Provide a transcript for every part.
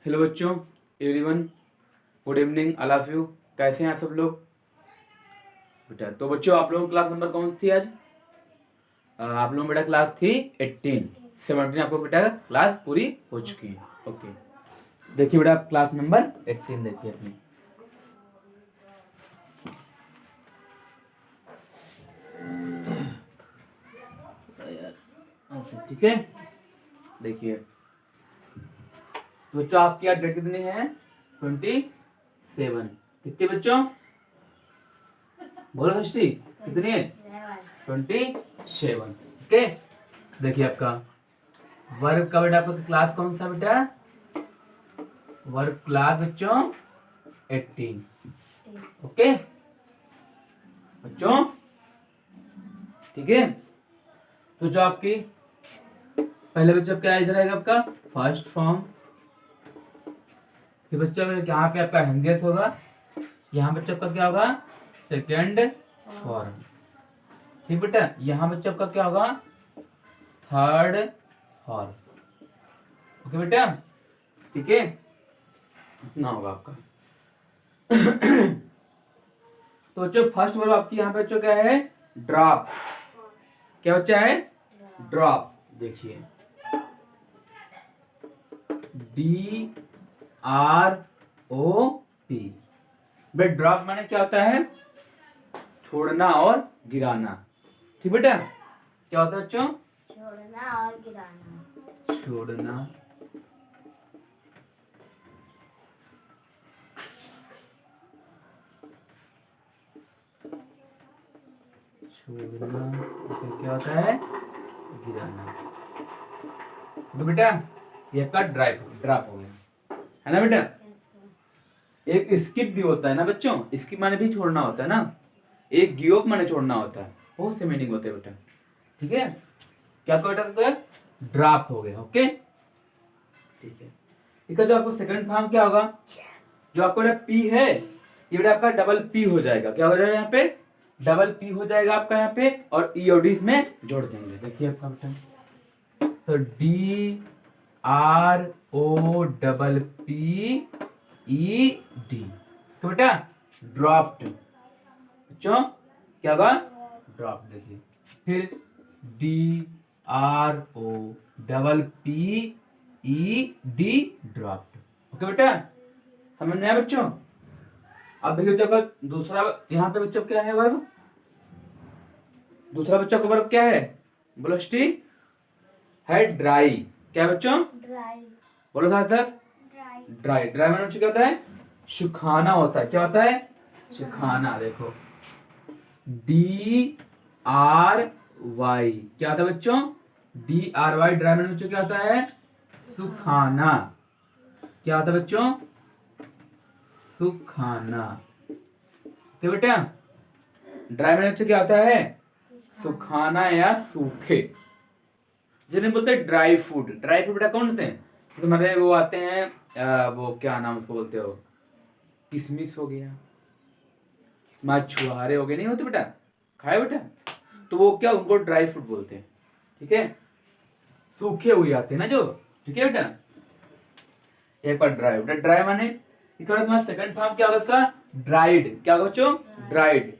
Hello बच्चों, everyone, good evening, all of you. कैसे हैं आप सब लोग बेटा? तो बच्चों, आप लोगों की क्लास नंबर कौन सी थी आज? आप लोगों की बेटा क्लास थी 18। 17 आपको बेटा क्लास पूरी हो चुकी है। ओके, देखिए बेटा क्लास नंबर 18 देखिए अपनी। ठीक है, देखिए तो बच्चों आपकी आज डेट कितनी है? 27। कितने बच्चों? बोलो षष्ठी, कितनी है? 27। ओके, देखिए आपका वर्ग का बेटा, आपका क्लास कौन सा बेटा? वर्ग क्लास बच्चों 18। ओके बच्चों, ठीक है। तो जो आपकी पहले बच्चों क्या इधर आएगा आपका फर्स्ट फॉर्म, फिर बच्चों यहाँ पे आपका हिंदी होगा, यहाँ बच्चों का क्या होगा? Second form. ठीक बेटा, यहाँ बच्चों का क्या होगा? Third form. ओके बेटा, ठीक है, इतना होगा आपका। तो बच्चों फर्स्ट वर्ब आपकी यहाँ पे बच्चों क्या है? ड्रॉप। क्या बच्चा है? ड्रॉप। देखिए DROP। बेटा ड्रॉप माने क्या होता है? छोड़ना और गिराना। ठीक बेटा, क्या होता है बच्चों? छोड़ना और गिराना। छोड़ना छोड़ना, फिर क्या होता है? गिराना। तो बेटा ये का ड्रॉप हो गया, है ना बेटा? एक स्किप भी होता है ना बच्चों, स्किप माने भी छोड़ना होता है ना, एक गियोप माने छोड़ना होता है, बहुत से मीनिंग होते हैं बेटा। ठीक है, क्या बेटा? ड्रॉप हो गया। ओके, ठीक है। इसका जो आपको सेकंड फॉर्म क्या होगा? जो आपको बेटा पी है, ये बेटा आपका डबल पी हो जाएगा। क्या हो जाएगा? यहाँ पे डबल पी हो जाएगा आपका यहाँ पे, और ईओडी इसमें जोड़ देंगे। देखिए आपका बेटा, तो DROPPED। तो बेटा ड्रॉप्ड। बच्चों क्या होगा? ड्रॉप। देखिए फिर DROPPED, ड्रॉप्ड। ओके बेटा, समझ में आया बच्चों? अब देखिए बच्चों, दूसरा यहाँ पे बच्चों क्या है वर्ब? दूसरा बच्चों का वर्ब क्या है? बोलो स्टी। है ड्राई। क्या बच्चों? ड्राई। बोलो साथ तक। ड्राई। ड्राई। ड्राई मतलब क्या होता है? सुखाना होता है। क्या होता है? सुखाना। देखो DRY क्या होता है बच्चों? DRY ड्राई मतलब बच्चों क्या होता है? सुखाना। क्या होता है बच्चों? सुखाना। क्या बेटा? ड्राई मतलब बच्चों क्या होता है? सुखाना या सूखे, जिन्हें बोलते हैं ड्राई फ्रूट। ड्राई फ्रूट बेटा कौन होते हैं? तुम्हारे वो आते हैं, वो क्या नाम उसको बोलते हो? किशमिश हो गया, छुहारे हो गए, नहीं होते बेटा? खाए बेटा? तो वो क्या, उनको ड्राई फ्रूट बोलते हैं। ठीक है, सूखे हुए आते हैं ना जो। ठीक है बेटा, एक बार ड्राई। बेटा ड्राई माने इसका तुम्हारा सेकंड फॉर्म क्या होगा इसका? ड्राइड। क्या होगा बच्चों? ड्राइड।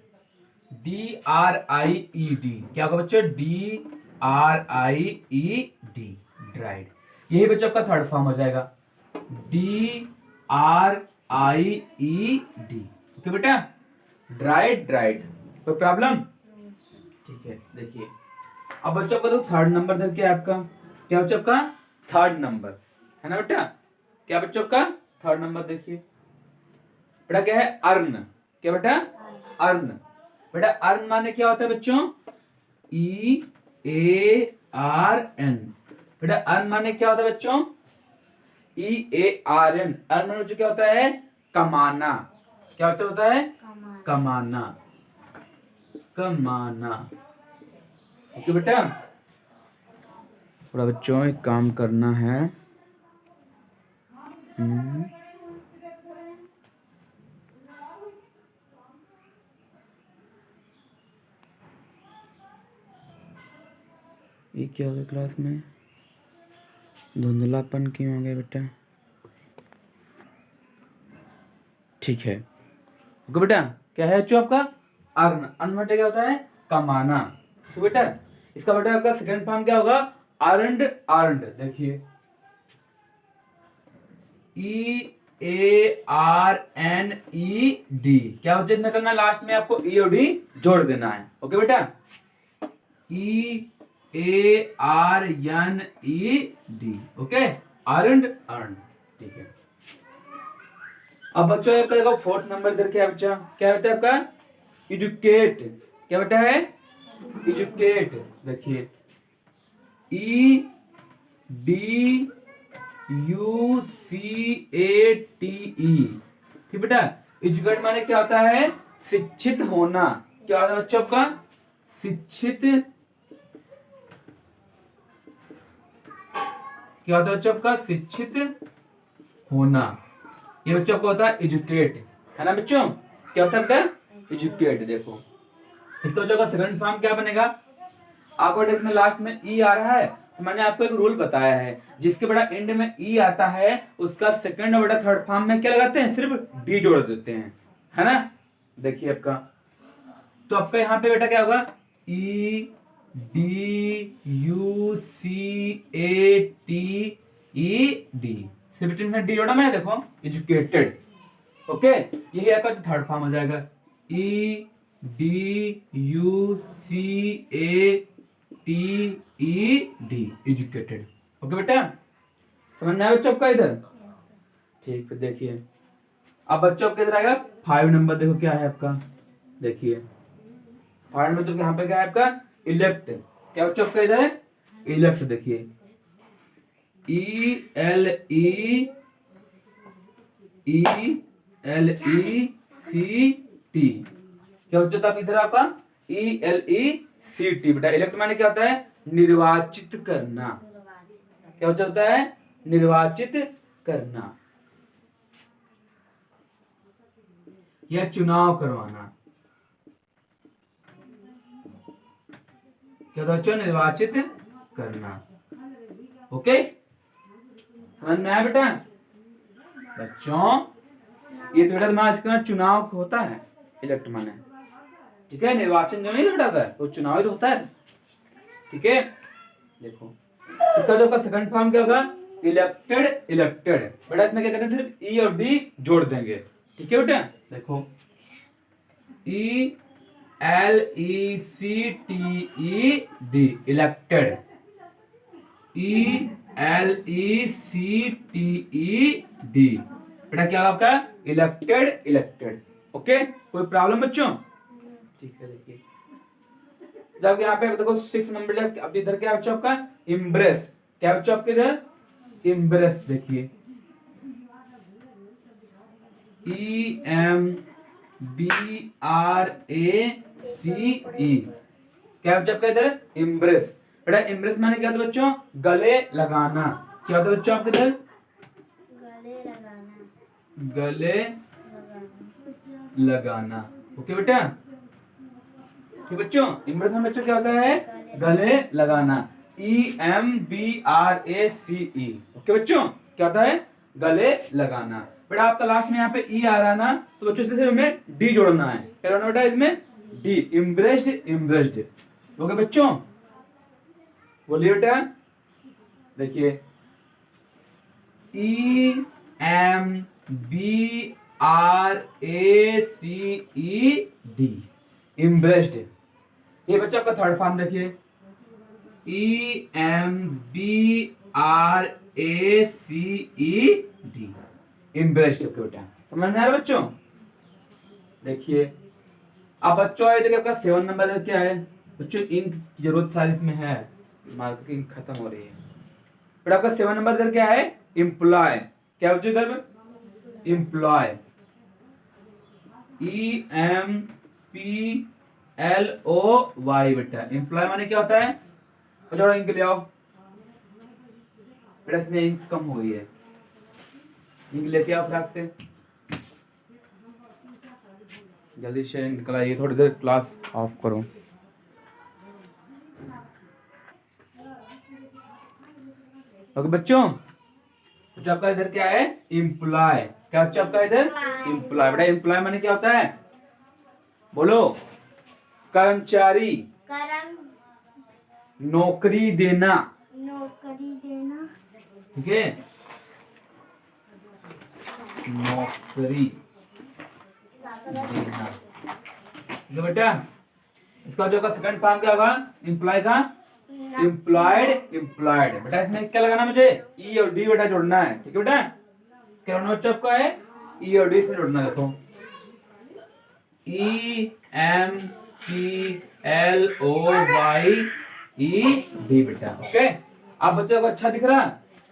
DRIED। क्या होगा बच्चों? DRIED, dried. यही बच्चों आपका थर्ड फॉर्म हो जाएगा, DRIED। ओके बेटा, ड्राइड ड्राइड। कोई प्रॉब्लम? ठीक है, देखिए अब बच्चों का तो थर्ड नंबर धर के आपका क्या बच्चों का? थर्ड नंबर, है ना बेटा? क्या बच्चों का थर्ड नंबर? देखिए बेटा क्या है? अर्न। क्या बेटा? अर्न। बेटा अर्न माने क्या होता है बच्चों? EARN। बेटा अर्न माने क्या होता है बच्चों? EARN। अर्न माने बच्चों क्या होता है? कमाना। क्या होता है? कमाना। कमाना। ओके बेटा, थोड़ा बच्चों एक काम करना है। ये क्या हो गया क्लास में? धुंधलापन क्यों हो गया बेटा? ठीक है। ओके बेटा, क्या है बच्चों आपका? अर्न। अर्न बेटा क्या होता है? कमाना। तो बेटा इसका बेटा आपका सेकंड फॉर्म क्या होगा? अर्नड। अर्नड देखिए, EARNED। क्या हो जितना करना, लास्ट में आपको E और D जोड़ देना है। ओके बेटा, EARNED। Okay, earned. अर्न। ठीक है। अब बच्चों आपका देखो फोर्थ नंबर इधर क्या है बच्चा? क्या बेटा आपका? एजुकेट। क्या बेटा है? एजुकेट। देखिए, EDUCATE। ठीक बेटा, एजुकेट माने क्या होता है? शिक्षित होना। क्या होता है बच्चों आपका? शिक्षित। क्या होता है बच्चों आपका? शिक्षित होना। ये बच्चों आपको होता है एजुकेट, है ना बच्चों? क्या होता है बेटा? एजुकेट। देखो इसका बच्चों का सेकंड फॉर्म क्या बनेगा? आपको इसमें लास्ट में ई आ रहा है, तो मैंने आपको एक रूल बताया है, जिसके बड़ा एंड में ई आता है उसका सेकंड और बड़ा थर्ड फॉर्म में क्या लगाते हैं? सिर्फ डी जोड़ देते हैं, है ना? देखिए आपका, तो आपका यहाँ पे बेटा क्या होगा? EDUCATED। सिर्फ में डी जोड़ा मैंने, देखो एजुकेटेड। ओके, यही आपका थर्ड फॉर्म हो जाएगा, EDUCATED, एजुकेटेड। ओके बेटा, समझ में आया बच्चों आपका इधर? ठीक है। देखिए अब बच्चों आपका इधर आएगा 5 नंबर। देखो क्या है आपका, देखिए 5 नंबर तो यहाँ पे क्या है आपका? इलेक्ट। क्या बच्चों आपका इधर है? इलेक्ट। देखिए ELECT। क्या बच्चों था इधर आपका? ELECT। बेटा इलेक्ट माने क्या होता है? निर्वाचित करना। क्या बच्चा होता है? निर्वाचित करना या चुनाव करवाना। क्या बच्चों? निर्वाचित करना। ओके, समझ में आया बेटा? बच्चों ये तो बेटा तुम्हारा इसका चुनाव होता है, इलेक्ट माने, ठीक है? निर्वाचन जो नहीं बेटा होता है, वो चुनाव ही होता है, ठीक है? देखो इसका जो का सेकंड फॉर्म क्या होगा? इलेक्टेड। इलेक्टेड बेटा इसमें क्या करेंगे? सिर्फ ई और डी जोड़ देंगे, ठीक है बेटा? देखो ELECTED, इलेक्टेड। ELECTED बेटा क्या होगा आपका? इलेक्टेड। इलेक्टेड। ओके, कोई प्रॉब्लम बच्चों? ठीक है। देखिए जब यहाँ पे देखो 6 नंबर, अब इधर क्या बच्चों आपका? इम्ब्रेस। क्या बच्चों आपके इधर? इम्ब्रेस। देखिए EMBRACE। क्या बच्चों आपका इधर? इम्ब्रेस। बेटा इम्ब्रेस माने क्या होता है बच्चों? गले लगाना। क्या होता है बच्चों आपके इधर? गले लगाना। गले लगाना। ओके बेटा, ठीक बच्चों? इम्प्रेस में बच्चों क्या होता है? गले लगाना। EMBRACE। ओके बच्चों, क्या होता है? गले लगाना। बेटा आपका लास्ट में यहाँ पे ई आ रहा है ना, तो बच्चों से सिर्फ हमें डी जोड़ना है। क्या जोड़ना बेटा इसमें? डी। इम्ब्रेस्ड। इम्ब्रेस्ड। ओके बच्चों, बोलिए बेटा। देखिए EMBRACED, इम्ब्रेस्ड। ये बच्चा आपका थर्ड फॉर्म देखिए, EMBRACED, इम्ब्रेस्ड। ओके बेटा, समझ में आ रहा बच्चों? देखिए अब बच्चों ये देखिए आपका 7 नंबर क्या है बच्चों? इंक की जरूरत सारी इसमें है, मार्किंग खत्म हो रही है। फिर आपका 7 नंबर इधर क्या है? एम्प्लॉय। क्या बच्चों इधर? एम्प्लॉय। EMPLOY। बेटा एम्प्लॉय माने क्या होता है? बच्चों इंक ले आओ बेटा, इसमें इंक कम हो गई है, इंक लेके आओ फ्राक से, जल्दी से निकल आइए, थोड़ी देर क्लास ऑफ करो। ओके बच्चों, तो आपका इधर क्या है? एम्प्लॉय। क्या बच्चों आपका इधर इम्प्लॉय। बेटा इम्प्लॉय माने क्या होता है, बोलो, कर्मचारी, कर्म, नौकरी देना, नौकरी देना, ठीक है, नौकरी देना, ठीक है बेटा। इसका जो का सेकंड फॉर्म क्या होगा, एम्प्लॉय का, एम्प्लॉयड, एम्प्लॉयड। बेटा इसमें क्या लगाना, मुझे ई और डी बेटा जोड़ना है, ठीक है बेटा। क्या होना बच्चा आपका है, ई और डी से जोड़ना है। देखो E M P L O Y E D बेटा, ओके। आप बच्चों को अच्छा दिख रहा है?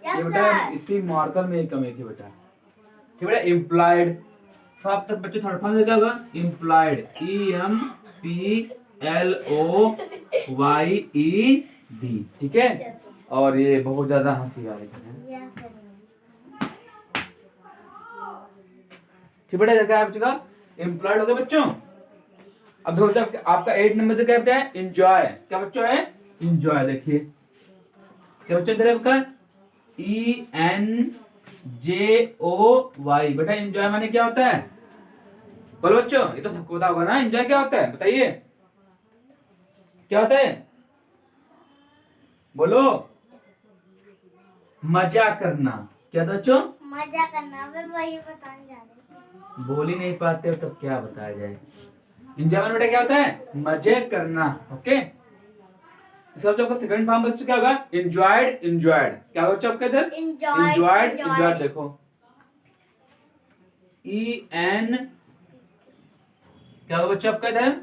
ये बेटा इसी मार्कर में एक कमी थी बेटा, ठीक है बेटा। एम्प्लॉयड, तो आप तक बच्चे थर्ड फॉर्म में क्या होगा, employed, E M P L O Y E D, ठीक है। और ये बहुत ज्यादा हंसी आ रही है, ठीक बेटा। देखा आप बच्चों, एम्प्लॉयड हो गए बच्चों। अब देखो जब आपका 8 नंबर से क्या होता है, एंजॉय। क्या बच्चों है, एंजॉय। देखिए क्या बच्चों इधर आपका E N J O Y. बेटा एंजॉय माने क्या होता है, बोलो बच्चों, ये तो सबको पता होगा ना, एंजॉय क्या होता है, बताइए क्या होता है, बोलो। मजा करना। क्या था बच्चों, मजा करना। मैं वही बताने जा रही थी। बोल ही नहीं पाते हो तब क्या बताया जाए। एंजॉय बेटा क्या होता है, मजे करना, ओके। इसका जो आपका सेकंड फॉर्म बच्चों क्या होगा, एंजॉयड, एंजॉयड। क्या होगा बच्चों आपका इधर, एंजॉयड, एंजॉयड। देखो ई एन, क्या होगा बच्चों आपका इधर,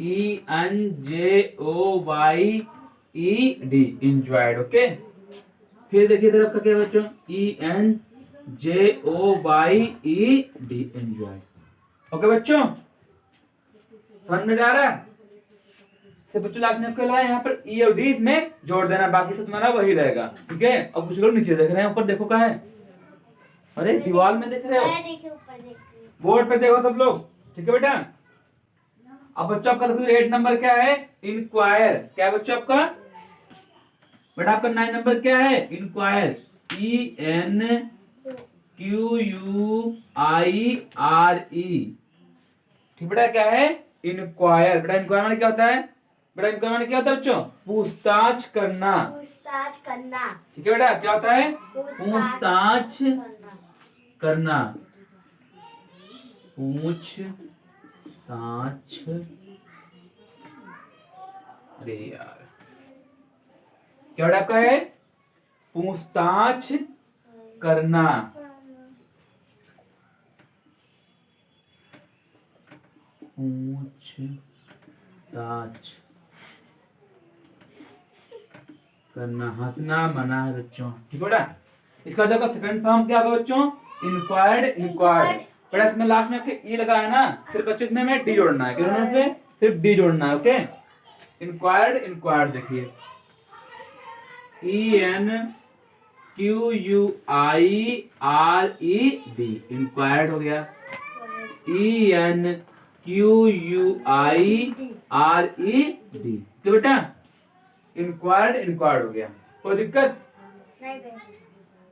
E N J O Y E D, enjoyed, okay. फिर देखिए इधर आपका क्या है बच्चों, E N J O Y E D, enjoyed, okay बच्चों। समझ में आ रहा है? से बच्चों लास्ट में आपको यहाँ पर ई और डी इसमें जोड़ देना, बाकी सब तुम्हारा वही रहेगा, ठीक है। अब कुछ लोग नीचे देख रहे हैं, ऊपर देखो कहाँ है, अरे दीवार में देख रहे हो, देखिए ऊपर देखिए, बोर्ड पे देखो सब लोग, ठीक है बेटा। अब बच्चों आपका देखो 8 नंबर क्या है, इंक्वायर। क्या है बच्चों आपका, बेटा आपका 9 नंबर क्या है, enquire, E N Q U I R E, ठीक बेटा। क्या है, इंक्वायर। बेटा इंक्वायर माने क्या होता है, बेटा इंक्वायर माने क्या होता है बच्चों, पूछताछ करना, पूछताछ करना, ठीक है बेटा। क्या होता है, पूछताछ करना, पूछताछ, अरे यार क्या बेटा आपका है, पूछताछ करना, पूछताछ करना, हंसना मना है बच्चों, ठीक है बेटा। इसका जगह सेकंड फॉर्म क्या होगा बच्चों, इंक्वायर्ड, इंक्वायर्ड। बेटा इसमें लास्ट में आपके ई लगा है ना, सिर्फ बच्चों इसमें हमें डी जोड़ना है, क्या से सिर्फ डी जोड़ना है, ओके। इंक्वायर्ड, इंक्वायर्ड देखिए, E N Q U I R E D, enquired हो गया। E N Q U I R E D, तो बेटा इंक्वायर्ड, इंक्वायर्ड हो गया, कोई दिक्कत नहीं बे,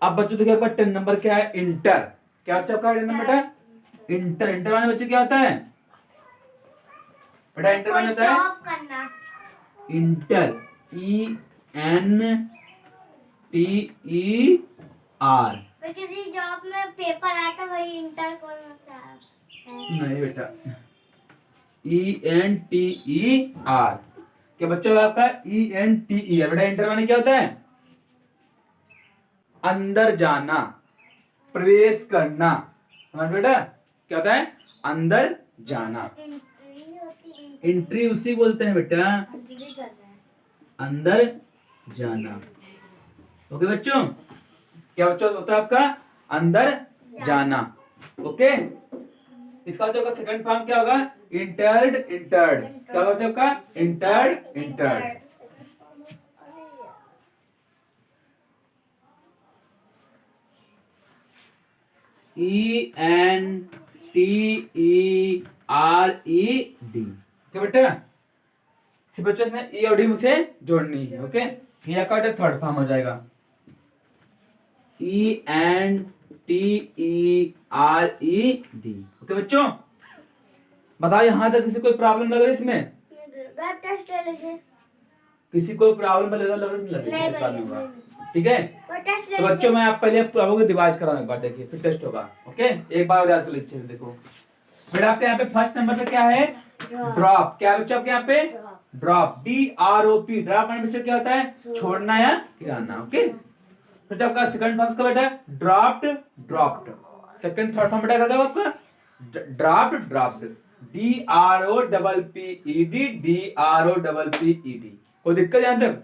अब बच्चों देखिए आपका 10 नंबर क्या है, इंटर। क्या बच्चा आपका 10 नंबर बेटा, इंटर। इंटर माने बच्चे क्या होता है, बेटा इंटर माने होता है जॉब करना, enter, E N T E R. तो किसी जॉब में पेपर आता वही इंटर कौन सा है? नहीं बेटा, E N T E R. क्या बच्चों आपका E N T E R. बेटा इंटर माने क्या होता है, अंदर जाना, प्रवेश करना, समझ बेटा क्या होता है, अंदर जाना। एंट्री होती है, एंट्री उसी बोलते हैं बेटा, एंट्री कर रहा है, अंदर जाना, ओके बच्चों। क्या बच्चों होता है आपका, अंदर जाना, ओके। इसका जो सेकंड फॉर्म क्या होगा, इंटर्ड, इंटर्ड। क्या होगा बच्चों आपका, entered, entered. E N T E R E D, क्या बेटा। बच्चों में ई और डी मुझे जोड़नी है, ओके। ये आपका थर्ड फॉर्म हो जाएगा। ENTERED। ओके बच्चों, बताओ यहाँ तक किसी कोई प्रॉब्लम लग रही है इसमें? वेब टेस्ट ले लीजिए। किसी को प्रॉब्लम लग रही नहीं है? भैया, ठीक है, वो टेस्ट ले तो बच्चों लीजिए। मैं आप पहले आपको रिवाइज कराऊंगा एक बार, देखिए फिर टेस्ट होगा। ओके, एक बार और याद कर लीजिए। देखो बेटा, आपके यहाँ पे फर्स्ट नंबर पे क्या है? ड्रॉप। क्या है बच्चों आपके यहाँ पे? Drop, DROP। ड्रॉप मैंने बच्चों क्या होता है? छोड़ना या गिराना। ओके, तो आपका सेकंड फॉर्म का बेटा dropped, dropped. Second third form बेटा क्या होगा आपका? Dropped, dropped, DROPPED। कोई दिक्कत यहाँ तक?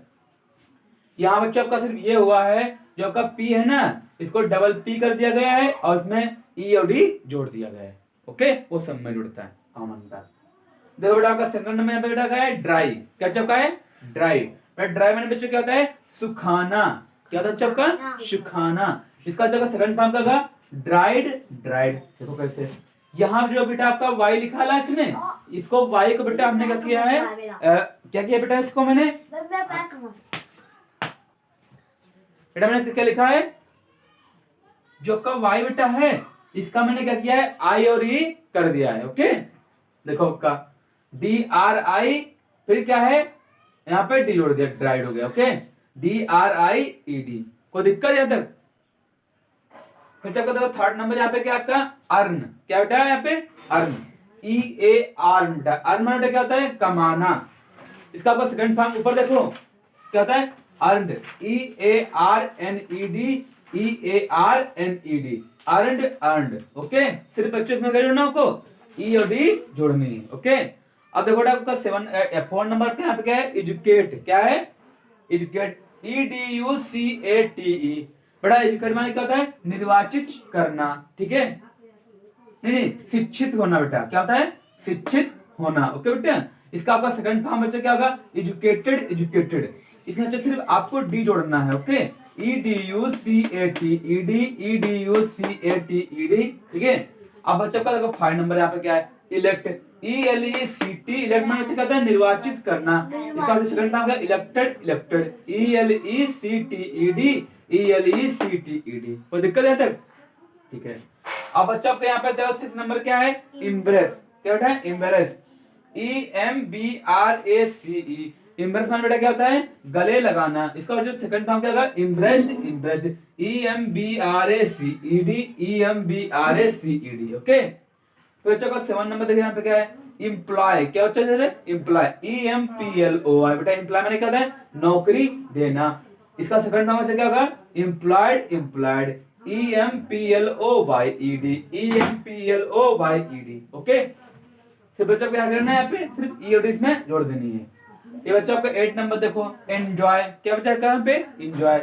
यहाँ बच्चों आपका सिर्फ ये हुआ है, जो आपका P है ना, इसको डबल P कर दिया गया है और इसमें E और D जोड़ दिया गया है। ओके, वो सब में जुड़ता है, कॉमन बात। देखो बेटा, आपका सेकंड नंबर यहाँ पे बेटा क्या है? ड्राई। क्या चौका है? ड्राई। बेटा ड्राई मैंने बच्चों क्या होता है? सुखाना। क्या होता है चौका? सुखाना। इसका जगह सेकंड फॉर्म का ड्राइड, ड्राइड। देखो कैसे, यहाँ जो बेटा आपका वाई लिखा लास्ट में, इसको वाई को बेटा हमने क्या किया है? क्या किया बेटा इसको मैंने? बेटा मैंने इसका क्या लिखा है? जो आपका वाई बेटा है, इसका मैंने क्या किया है? आई और ई कर दिया है। ओके, देखो आपका DRI, फिर क्या है यहाँ पे? डी जोड़ दिया, ड्राइड हो गया। Okay, DRIED। कोई दिक्कत यहाँ तक? फिर क्या देखो थर्ड नंबर यहाँ पे क्या आपका? अर्न। क्या बेटा यहाँ पे? Earn, EARN। अर्न मतलब क्या होता है? कमाना। इसका आपका सेकंड फॉर्म ऊपर देखो क्या होता है? Earned, EARNED, EARNED, earned, earned. Okay, सिर्फ बच्चों इसमें क्या जोड़ना आपको? E और D जोड़नी है। ओके, अब देखो आपका फोर नंबर पे यहाँ पे क्या है? एजुकेट। क्या है? Educate, EDUCATE। बड़ा एजुकेट माने क्या होता है? निर्वाचित करना। ठीक है, नहीं, शिक्षित होना बेटा। क्या होता है? शिक्षित होना। ओके बेटा, इसका आपका सेकंड फॉर्म बच्चा क्या होगा? Educated, educated. इसमें बच्चा सिर्फ आपको डी जोड़ना है। Okay, EDUCATED, EDUCATED। ठीक है, अब बच्चों का देखो फाइव नंबर यहाँ पे क्या है? Elect, ELECT। इलेक्ट में बच्चा कहता है निर्वाचित करना। इसका सेकंड फॉर्म क्या? Elected, elected, ELECTED। कोई दिक्कत है तक? ठीक है, अब बच्चों के यहाँ पे देखो सिक्स नंबर क्या है? इम्ब्रेस। क्या बेटा है? Embrace, EMBRACE। इम्ब्रेस मान बेटा क्या होता है? गले लगाना। इसका वजह सेकंड फॉर्म क्या होगा? इम्ब्रेस्ड, इम्ब्रेस्ड, EMBRACED, EMBRACED। ओके, तो बच्चों का सेवन नंबर देखिए यहाँ पे क्या है? इम्प्लॉय। क्या होता है? Employee, EMPLOY। बेटा इम्प्लॉय मैंने क्या होता है? नौकरी देना। इसका सेकंड फॉर्म क्या होगा? Employed, employed, EMPLOYED, EMPLOYED। Okay, फिर बच्चों क्या करना है? यहाँ पे सिर्फ ई और डी इसमें जोड़ देनी है। ये बच्चों आपका 8 नंबर देखो, एंजॉय। क्या बच्चा कहाँ पे? Enjoy,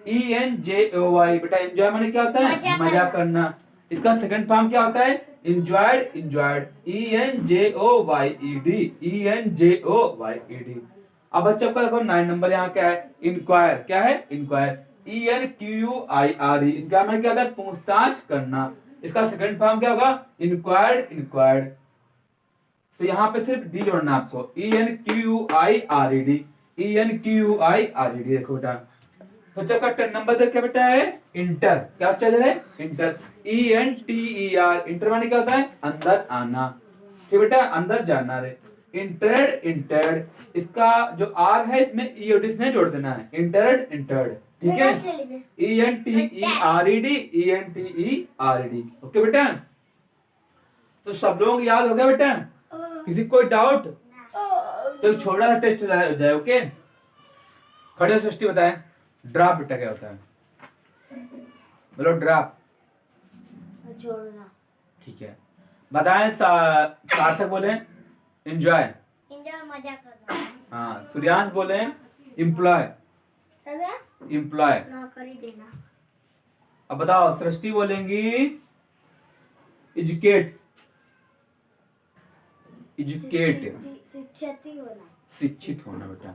ENJOY। बेटा एंजॉय माने क्या होता है? मजा करना। इसका सेकंड फॉर्म क्या होता है? Enjoyed, enjoyed, ENJOYED, ENJOYED। अब बच्चों का देखो 9 नंबर यहाँ क्या है? इंक्वायर। क्या है? Enquire, ENQUIRE। इनका मतलब क्या होता है? पूछताछ करना। इसका सेकंड फॉर्म क्या होगा? Inquired, inquired. तो यहाँ पे सिर्फ डी जोड़ना आपको, ENQUIRED, ENQUIRED। देखो बेटा, बच्चों का 10 नंबर देख क्या बेटा है? इंटर। क्या चल रहा है? Inter, ENTER। इंटर माने क्या होता है? अंदर आना। ठीक बेटा, अंदर जाना रे। Entered, entered. इसका जो आर है इसमें ई और डी इसमें जोड़ देना है। Entered, entered. ठीक है, ENTERED, ENTERED। ओके बेटा, तो सब लोग याद हो गया बेटा? किसी कोई डाउट? तो छोटा सा टेस्ट हो जाए। ओके, खड़े हो सृष्टि बताएं, ड्रॉप बेटा क्या होता है? बोलो ड्रॉप। छोड़ना। ठीक है, बताएं। सार्थक बोले एंजॉय। एंजॉय मजा करना। हाँ, सूर्यांश बोले एम्प्लॉय। एम्प्लॉय, नौकरी देना। अब बताओ सृष्टि बोलेंगी एजुकेट। एजुकेट, शिक्षित होना बेटा।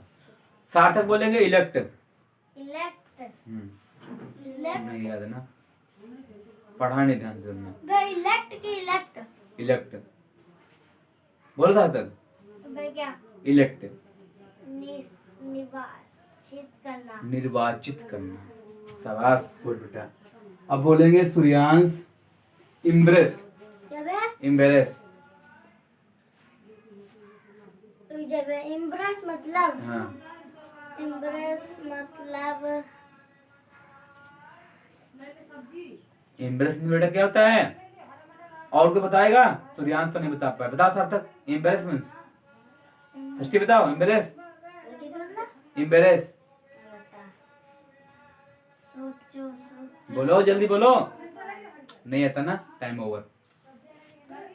सार्थक बोलेंगे इलेक्ट। इलेक्ट। नहीं याद है ना, पढ़ा नहीं ध्यान से हमने। इलेक्ट की इलेक्ट। इलेक्ट बोलो सार्थक। क्या? इलेक्ट, निर्वाचित करना। निर्वाचित करना। शाबाश बोल बेटा। अब बोलेंगे सूर्यांश इम्ब्रेस जब है इम्ब्रेस। तो जब है इम्प्रेस मतलब हाँ इम्प्रेस मतलब इम्ब्रेस बेटा क्या होता है? और कोई बताएगा? सूर्यांश तो नहीं बता पाया, बताओ सार्थक। इम्ब्रेस मीन्स षष्ठी बताओ। इम्ब्रेस कितना इम्ब्रेस सोचो सोचो बोलो, जल्दी बोलो। नहीं आता ना, टाइम ओवर।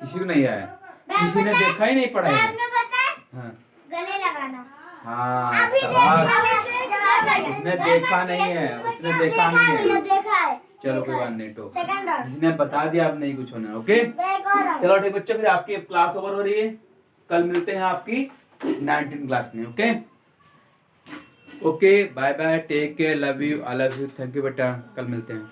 किसी को नहीं आया, किसी ने देखा ही नहीं पढ़ा है। आपने पता है हाँ गले लगाना हाँ अभी शाबाश। देखा उसने देखा नहीं है, उसने देखा नहीं है। देखा है चलो कोई बात नहीं, तो सेकंड राउंड जिसने बता दिया अब नहीं कुछ होना। ओके एक और round। चलो ठीक बच्चों, फिर आपकी क्लास ओवर हो रही है। कल मिलते हैं आपकी 19 क्लास में। Okay okay, bye bye, take care, love you, I love you, thank you बेटा, कल मिलते हैं।